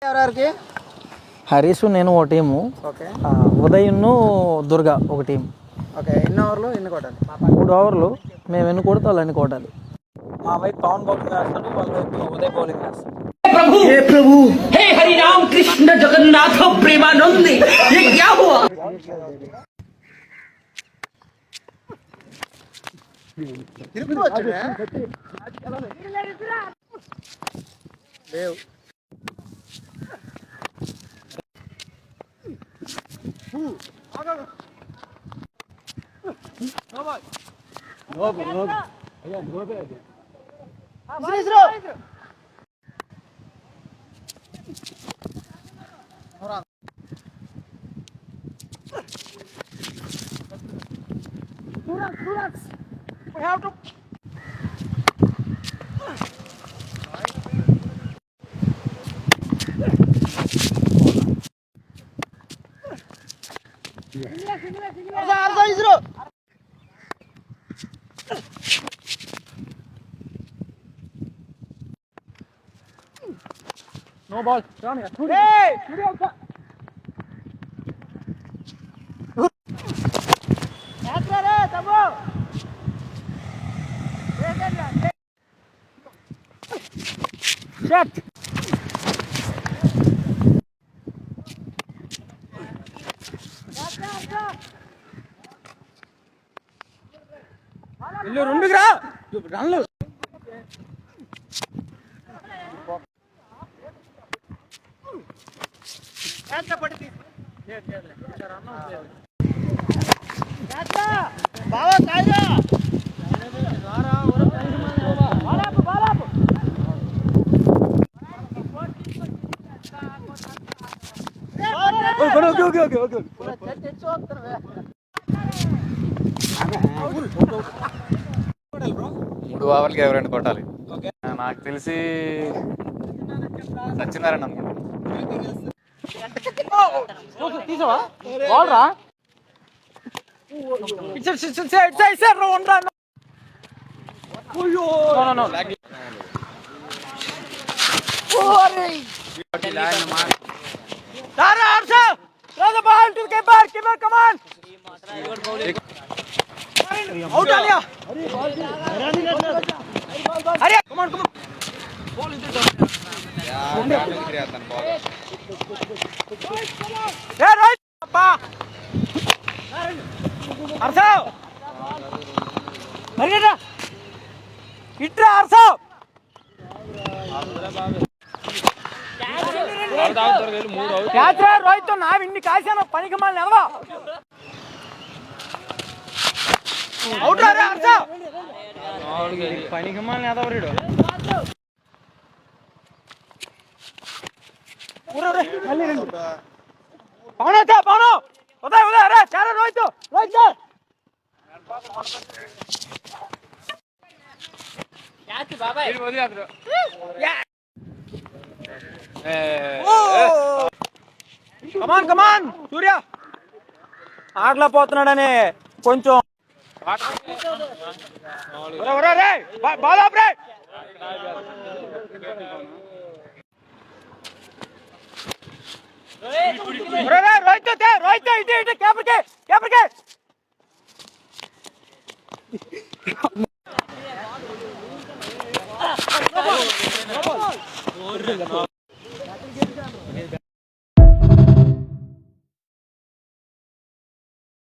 ఎవరెవరికి? హరీష్ నేను ఒక టీము, ఓకే ఉదయ్ను దుర్గా ఒక టీం. ఓకే. ఎన్ని ఓవర్లు ఎన్ని కొట్టాలి? 3 ఓవర్లు. మేము ఎన్ని కొడితే వాళ్ళు ఎన్ని కొట్టాలి. మా వైపు పవన్ బౌలింగ్ వేస్తాడు, వాళ్ళ వైపు ఉదయ్ బౌలింగ్ వేస్తాడు. हे प्रभु हे हरि राम कृष्ण जगन्नाथ प्रेमानंद ये क्या हुआ? We have to. No ball. Hey! Shot. ఇల్లు రెండుకి రా రన్లు. బావా కాయరా మూడు ఓవర్లకి ఎవరైనా కొట్టాలి. నాకు తెలిసి సత్యనారాయణ అనుకుంటా. Out Alia. Hurry, come on. Ball into the. Yeah, right. Papa. Arsav. Hurry, Itra Arsav. Catch రా రోహిత్. నా విన్ని కాశాను పనికి మళ్ళీ ఎదవా. అవుట్ రా అర్షా. పనికి మళ్ళీ ఎదవరీడు. పవన్ వచ్చా పవన్. ఉదయ్ రే చారా రోహిత్ క్యాచ్ బాబాయ్. కమాన్ సూర్య ఆటలో పోతున్నాడని కొంచెం రోహిత్ ఇటు కేపర్కే